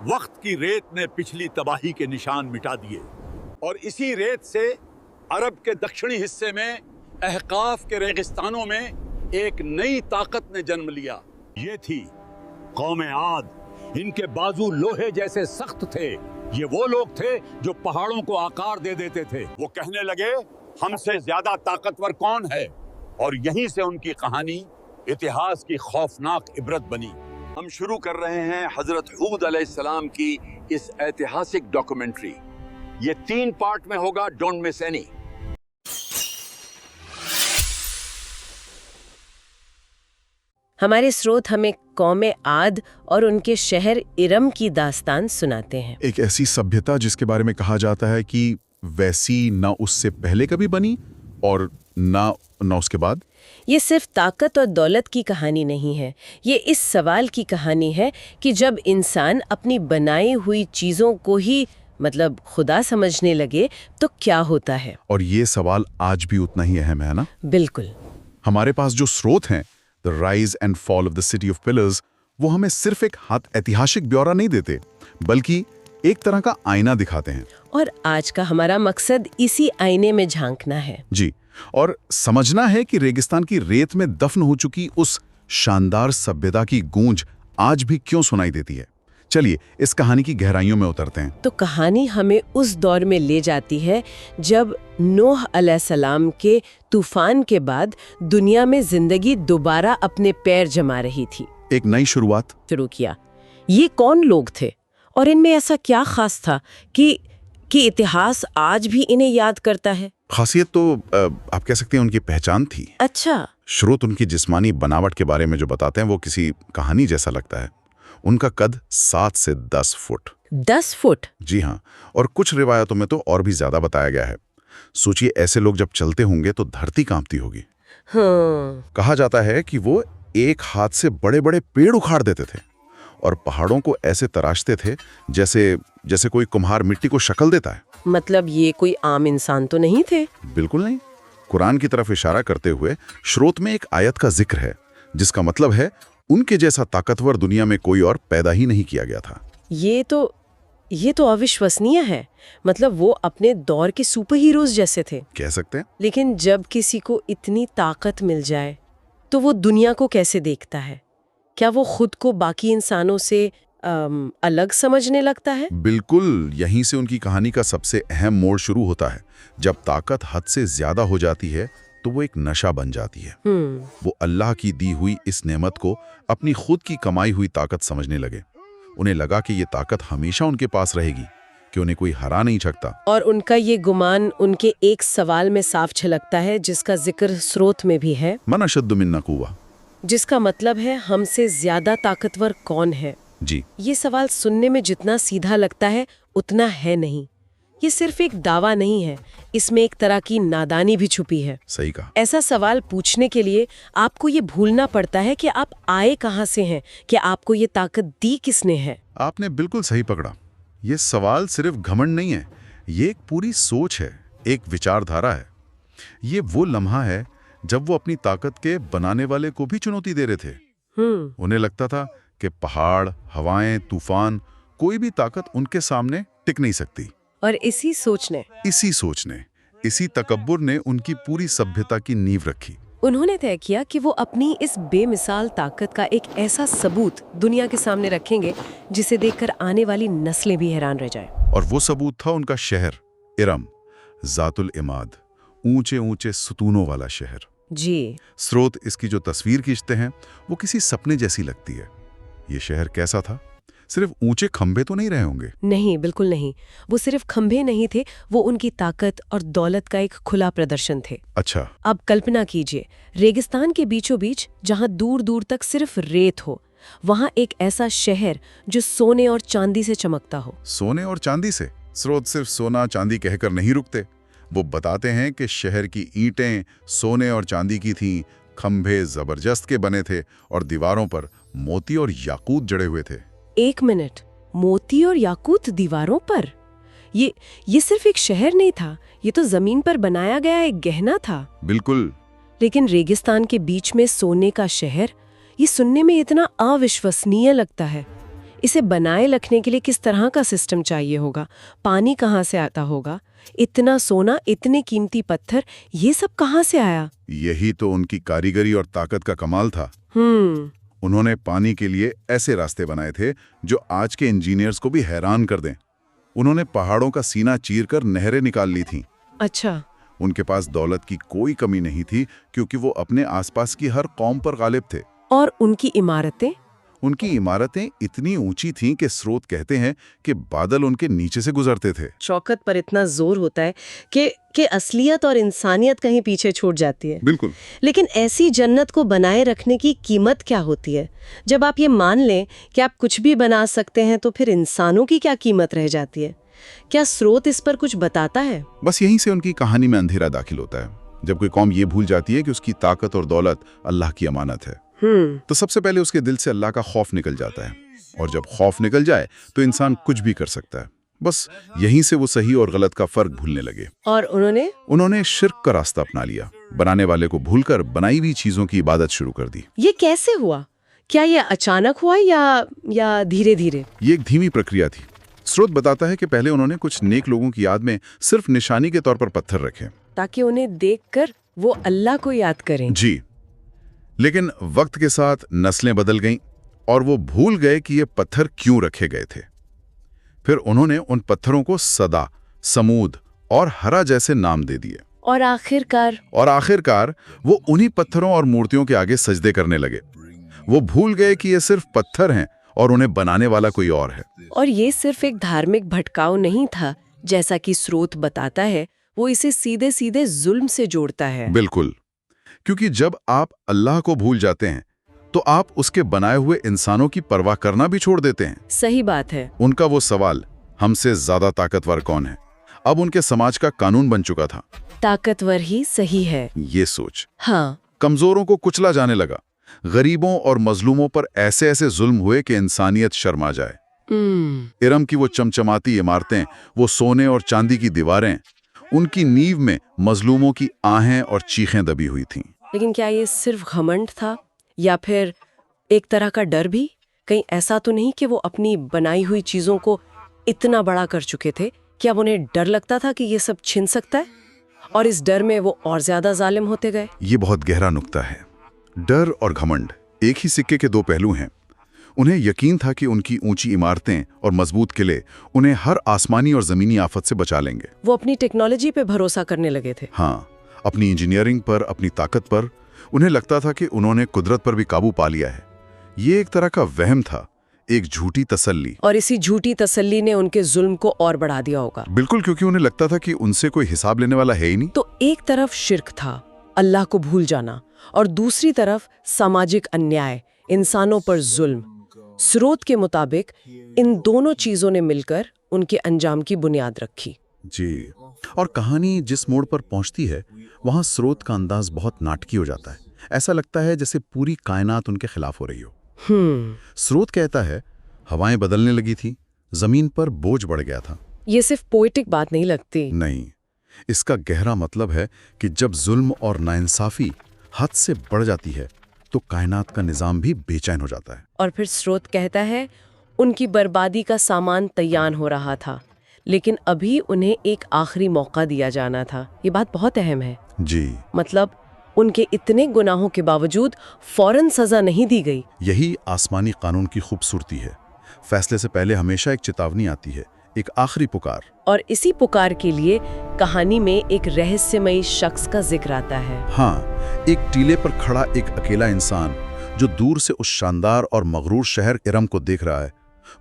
वक्त की रेत ने पिछली तबाही के निशान मिटा दिए और इसी रेत से अरब के दक्षिणी हिस्से में अहकाफ के रेगिस्तानों में एक नई ताकत ने जन्म लिया। ये थी कौम आद। इनके बाजू लोहे जैसे सख्त थे। ये वो लोग थे जो पहाड़ों को आकार दे देते थे। वो कहने लगे हमसे ज्यादा ताकतवर कौन है, और यहीं से उनकी कहानी इतिहास की खौफनाक इबरत बनी। हम शुरू कर रहे हैं हजरत हूद अलैहिस्सलाम की इस ऐतिहासिक डॉक्यूमेंट्री। ये 3 पार्ट में होगा, डोंट मिस एनी। हमारे स्रोत हमें कौमे आद और उनके शहर इरम की दास्तान सुनाते हैं। एक ऐसी सभ्यता जिसके बारे में कहा जाता है कि वैसी ना उससे पहले कभी बनी और ना उसके बाद। ये सिर्फ ताकत और दौलत की कहानी नहीं है, ये इस सवाल की कहानी है कि जब इंसान अपनी बनाई हुई चीज़ों को ही मतलब खुदा समझने लगे तो क्या होता है। और ये सवाल आज भी उतना ही अहम है ना। बिल्कुल। हमारे पास जो स्रोत हैं, the rise and fall of the city of pillars, वो हमें सिर्फ एक ऐतिहासिक ब्यौरा नहीं देते, बल्कि एक तरह का आईना दिखाते हैं। और आज का हमारा मकसद इसी आईने में झांकना है। जी, और समझना है कि रेगिस्तान की रेत में दफन हो चुकी उस शानदार सभ्यता की गूंज आज भी क्यों सुनाई देती है। चलिए इस कहानी की गहराइयों में उतरते हैं। तो कहानी हमें उस दौर में ले जाती है जब नूह अलैहिस्सलाम के तूफान के बाद दुनिया में जिंदगी दोबारा अपने पैर जमा रही थी। एक नई शुरुआत शुरू किया। ये कौन लोग थे और इनमें ऐसा क्या खास था कि इतिहास आज भी इन्हें याद करता है। खासियत तो आप कह सकते हैं उनकी पहचान थी। अच्छा। स्रोत उनकी जिस्मानी बनावट के बारे में जो बताते हैं वो किसी कहानी जैसा लगता है। उनका कद 7 से 10 फुट। 10 फुट? जी हाँ, और कुछ रिवायतों में तो और भी ज्यादा बताया गया है। सोचिए ऐसे लोग जब चलते होंगे तो धरती कांपती होगी। हाँ। कहा जाता है कि वो एक हाथ से बड़े बड़े पेड़ उखाड़ देते थे और पहाड़ों को ऐसे तराशते थे जैसे कोई कुम्हार मिट्टी को शक्ल देता है। मतलब ये कोई आम इंसान तो नहीं थे? बिल्कुल नहीं। कुरान की तरफ इशारा करते हुए स्रोत में एक आयत का जिक्र है जिसका मतलब है उनके जैसा ताकतवर दुनिया में कोई और पैदा ही नहीं किया गया था। ये तो अविश्वसनीय है। मतलब वो अपने दौर के सुपर हीरोज जैसे थे, कह सकते हैं। लेकिन जब किसी को इतनी ताकत मिल जाए तो वो दुनिया को कैसे देखता है? क्या वो खुद को बाकी इंसानों से अलग समझने लगता है? बिल्कुल, यहीं से उनकी कहानी का सबसे अहम मोड़ शुरू होता है। जब ताकत हद से ज्यादा हो जाती है तो वो एक नशा बन जाती है। वो अल्लाह की दी हुई इस नेमत को अपनी खुद की कमाई हुई ताकत समझने लगे। उन्हें लगा कि ये ताकत हमेशा उनके पास रहेगी, कि उन्हें कोई हरा नहीं सकता। और उनका ये गुमान उनके एक सवाल में साफ झलकता है जिसका जिक्र स्रोत में भी है। मन अशद्दु मिन्ना कुव्वा, जिसका मतलब है हमसे ज्यादा ताकतवर कौन है। जी, ये सवाल सुनने में जितना सीधा लगता है उतना है नहीं। ये सिर्फ एक दावा नहीं है, इसमें एक तरह की नादानी भी छुपी है। सही कहा। ऐसा सवाल पूछने के लिए आपको ये भूलना पड़ता है कि आप आए कहाँ से हैं, कि आपको ये ताकत दी किसने है। आपने बिल्कुल सही पकड़ा। ये सवाल सिर्फ घमंड नहीं है, ये एक पूरी सोच है, एक विचारधारा है। ये वो लम्हा है जब वो अपनी ताकत के बनाने वाले को भी चुनौती दे रहे थे। उन्हें लगता था कि पहाड़, हवाएं, तूफान, कोई भी ताकत उनके सामने टिक नहीं सकती। और इसी सोच ने, इसी तकब्बुर ने उनकी पूरी सभ्यता की नींव रखी। उन्होंने तय किया कि वो अपनी इस बेमिसाल ताकत का एक ऐसा सबूत दुनिया के सामने रखेंगे जिसे देखकर आने वाली नस्लें भी हैरान रह जाएं। और वो सबूत था उनका शहर इरम, जातुल इमाद, ऊंचे ऊंचे सुतूनों वाला शहर। जी। स्रोत इसकी जो तस्वीर खींचते हैं वो किसी सपने जैसी लगती है। ये शहर कैसा था? सिर्फ ऊंचे खंभे तो नहीं रहे होंगे। नहीं, बिल्कुल नहीं। वो सिर्फ खंभे नहीं थे, वो उनकी ताकत और दौलत का एक खुला प्रदर्शन थे। अच्छा। अब कल्पना कीजिए, रेगिस्तान के बीचों बीच जहां दूर दूर तक सिर्फ रेत हो, वहां एक ऐसा शहर जो सोने और चांदी से चमकता हो। सोने और चांदी से? स्रोत सिर्फ सोना चांदी कहकर नहीं रुकते। वो बताते हैं कि शहर की ईंटें सोने और चांदी की थीं, खंभे जबरदस्त के बने थे और दीवारों पर मोती और याकूत जड़े हुए थे। एक मिनट, मोती और याकूत दीवारों पर? ये सिर्फ एक शहर नहीं था, ये तो जमीन पर बनाया गया एक गहना था। बिल्कुल। लेकिन रेगिस्तान के बीच में सोने का शहर, ये सुनने में इतना अविश्वसनीय लगता है। इसे बनाए रखने के लिए किस तरह का सिस्टम चाहिए होगा, पानी कहाँ से आता होगा, इतना सोना, इतने कीमती पत्थर, ये सब कहाँ से आया? यही तो उनकी कारीगरी और ताकत का कमाल था। उन्होंने पानी के लिए ऐसे रास्ते बनाए थे जो आज के इंजीनियर्स को भी हैरान कर दें। उन्होंने पहाड़ों का सीना चीरकर नहरें निकाल ली थीं। अच्छा। उनके पास दौलत की कोई कमी नहीं थी क्योंकि वो अपने आसपास की हर कौम पर गालिब थे। और उनकी इमारतें? उनकी इमारतें इतनी ऊंची थीं कि स्रोत कहते हैं कि बादल उनके नीचे से गुजरते थे। शौकत पर इतना जोर होता है कि असलियत और इंसानियत कहीं पीछे छूट जाती है। बिल्कुल। लेकिन ऐसी जन्नत को बनाए रखने की कीमत क्या होती है? जब आप ये मान लें कि आप कुछ भी बना सकते हैं तो फिर इंसानों की क्या कीमत रह जाती है? क्या स्रोत इस पर कुछ बताता है? बस यहीं से उनकी कहानी में अंधेरा दाखिल होता है। जब कोई कौम ये भूल जाती है कि उसकी ताकत और दौलत अल्लाह की अमानत है, तो सबसे पहले उसके दिल से अल्लाह का खौफ निकल जाता है। और जब खौफ निकल जाए तो इंसान कुछ भी कर सकता है। बस यहीं से वो सही और गलत का फर्क भूलने लगे। और उन्होंने शिर्क का रास्ता अपना लिया। बनाने वाले को भूलकर बनाई हुई चीजों की इबादत शुरू कर दी। ये कैसे हुआ? क्या ये अचानक हुआ या धीरे धीरे? ये एक धीमी प्रक्रिया थी। स्रोत बताता है कि पहले उन्होंने कुछ नेक लोगों की याद में सिर्फ निशानी के तौर पर पत्थर रखे, ताकि उन्हें देखकर वो अल्लाह को याद करें। जी। लेकिन वक्त के साथ नस्लें बदल गईं और वो भूल गए कि ये पत्थर क्यों रखे गए थे। फिर उन्होंने उन पत्थरों को सदा, समूद और हरा जैसे नाम दे दिए। और आखिरकार वो उन्हीं पत्थरों और मूर्तियों के आगे सजदे करने लगे। वो भूल गए कि ये सिर्फ पत्थर हैं और उन्हें बनाने वाला कोई और है। और ये सिर्फ एक धार्मिक भटकाव नहीं था, जैसा कि स्रोत बताता है, वो इसे सीधे सीधे जुल्म से जोड़ता है। बिल्कुल, क्योंकि जब आप अल्लाह को भूल जाते हैं तो आप उसके बनाए हुए इंसानों की परवाह करना भी छोड़ देते हैं। सही बात है। उनका वो सवाल, हमसे ज्यादा ताकतवर कौन है, अब उनके समाज का कानून बन चुका था। ताकतवर ही सही है, ये सोच हाँ। कमजोरों को कुचला जाने लगा। गरीबों और मजलूमों पर ऐसे ऐसे जुल्म हुए कि इंसानियत शर्मा जाए। इरम की वो चमचमाती इमारतें, वो सोने और चांदी की दीवारें, उनकी नींव में मजलूमों की आहें और चीखें दबी हुई थीं। लेकिन क्या ये सिर्फ घमंड था या फिर एक तरह का डर भी? कहीं ऐसा तो नहीं कि वो अपनी बनाई हुई चीजों को इतना बड़ा कर चुके थे कि अब उन्हें डर लगता था कि ये सब छिन सकता है, और इस डर में वो और ज्यादा जालिम होते गए? ये बहुत गहरा नुक्ता है। डर और घमंड एक ही सिक्के के दो पहलू हैं। उन्हें यकीन था कि उनकी ऊंची इमारतें और मजबूत किले उन्हें हर आसमानी और जमीनी आफत से बचा लेंगे। वो अपनी टेक्नोलॉजी पे भरोसा करने लगे थे। हाँ, अपनी इंजीनियरिंग पर, अपनी ताकत पर। उन्हें लगता था कि उन्होंने कुदरत पर भी काबू पा लिया है। ये एक तरह का वहम था, एक झूठी तसल्ली। और इसी झूठी तसल्ली ने उनके जुल्म को और बढ़ा दिया होगा। बिल्कुल, क्योंकि उन्हें लगता था कि उनसे कोई हिसाब लेने वाला है ही नहीं। तो एक तरफ शिर्क था, अल्लाह को भूल जाना, और दूसरी तरफ सामाजिक अन्याय, इंसानों पर जुल्म। स्रोत के मुताबिक इन दोनों चीजों ने मिलकर उनके अंजाम की बुनियाद रखी। जी, और कहानी जिस मोड़ पर पहुंचती है वहां स्रोत का अंदाज बहुत नाटकी हो जाता है। ऐसा लगता है जैसे पूरी कायनात उनके खिलाफ हो रही हो। स्रोत कहता है, हवाएं बदलने लगी थी, जमीन पर बोझ बढ़ गया था। ये सिर्फ पोएटिक बात नहीं लगती। नहीं, इसका गहरा मतलब है कि जब जुल्म और नाइंसाफी हद से बढ़ जाती है तो कायनात का निजाम भी बेचैन हो जाता है। और फिर स्रोत कहता है, उनकी बर्बादी का सामान तैयार हो रहा था, लेकिन अभी उन्हें एक आखिरी मौका दिया जाना था। ये बात बहुत अहम है। जी, मतलब उनके इतने गुनाहों के बावजूद फौरन सजा नहीं दी गई। यही आसमानी कानून की खूबसूरती है। फैसले से पहले हमेशा एक चेतावनी आती है, एक आखिरी पुकार। और इसी पुकार के लिए कहानी में एक रहस्यमयी शख्स का जिक्र आता है। हाँ, एक टीले पर खड़ा एक अकेला इंसान जो दूर से उस शानदार और मगरूर शहर इरम को देख रहा है।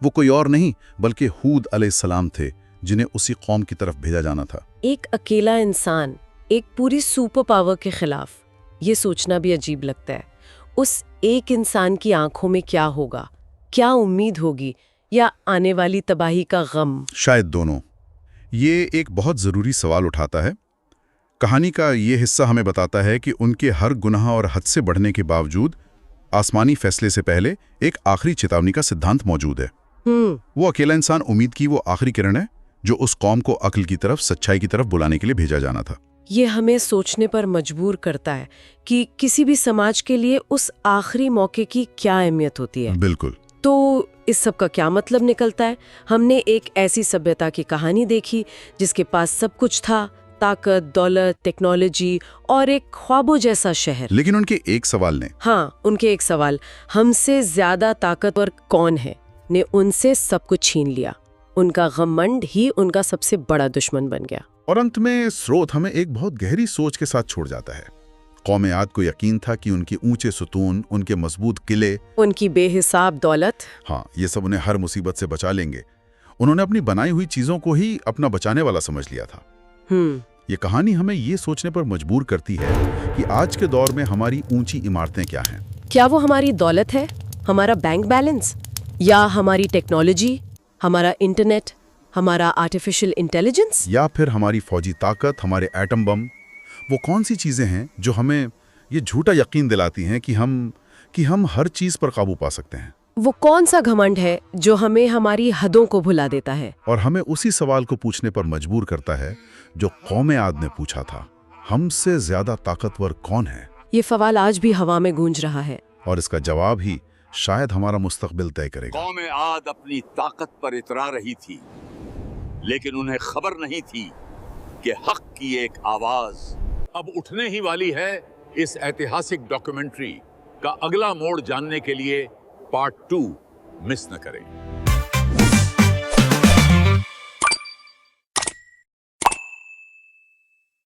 वो कोई और नहीं बल्कि हूद अलैहिस्सलाम थे, जिन्हें उसी कौम की तरफ भेजा जाना था। एक अकेला इंसान एक पूरी सुपर पावर के खिलाफ। ये सोचना भी अजीब लगता है। उस एक इंसान की आंखों में क्या होगा, क्या उम्मीद होगी, या आने वाली तबाही का गम? शायद दोनों। ये एक बहुत ज़रूरी सवाल उठाता है। कहानी का ये हिस्सा हमें बताता है कि उनके हर गुनाह और हद से बढ़ने के बावजूद आसमानी फैसले से पहले एक आखिरी चेतावनी का सिद्धांत मौजूद है। वो अकेला इंसान उम्मीद की वो आखिरी किरण है जो उस कौम को अक्ल की तरफ, सच्चाई की तरफ बुलाने के लिए भेजा जाना था। ये हमें सोचने पर मजबूर करता है कि किसी भी समाज के लिए उस आखिरी मौके की क्या अहमियत होती है। बिल्कुल। तो इस सब का क्या मतलब निकलता है? हमने एक ऐसी सभ्यता की कहानी देखी जिसके पास सब कुछ था, ताकत, दौलत, टेक्नोलॉजी और एक ख्वाबों जैसा शहर। लेकिन उनके एक सवाल ने हाँ, उनके एक सवाल, हमसे ज्यादा ताकतवर कौन है, ने उनसे सब कुछ छीन लिया। उनका घमंड ही उनका सबसे बड़ा दुश्मन बन गया। और अंत में स्रोत हमें एक बहुत गहरी सोच के साथ छोड़ जाता है। कौम आद को यकीन था कि उनके ऊंचे सुतून, उनके मजबूत किले, उनकी बेहिसाब दौलत, हाँ, ये सब उन्हें हर मुसीबत से बचा लेंगे। उन्होंने अपनी बनाई हुई चीजों को ही अपना बचाने वाला समझ लिया था। ये कहानी हमें ये सोचने पर मजबूर करती है कि आज के दौर में हमारी ऊंची इमारतें क्या हैं। क्या वो हमारी दौलत है, हमारा बैंक बैलेंस, या हमारी टेक्नोलॉजी, हमारा इंटरनेट, हमारा आर्टिफिशियल इंटेलिजेंस, या फिर हमारी फौजी ताकत, हमारे एटम बम? वो कौन सी चीजें हैं जो हमें ये झूठा यकीन दिलाती हैं कि हम हर चीज पर काबू पा सकते हैं? वो कौन सा घमंड है जो हमें हमारी हदों को भुला देता है और हमें उसी सवाल को पूछने पर मजबूर करता है जो कौम आद ने पूछा था, हमसे ज्यादा ताकतवर कौन है? ये सवाल आज भी हवा में गूंज रहा है, और इसका जवाब ही शायद हमारा मुस्तकबिल तय करेगा। कौम आद अपनी ताकत पर इतरा रही थी, लेकिन उन्हें खबर नहीं थी कि हक की एक आवाज अब उठने ही वाली है। इस ऐतिहासिक डॉक्यूमेंट्री का अगला मोड़ जानने के लिए पार्ट 2 मिस न करें।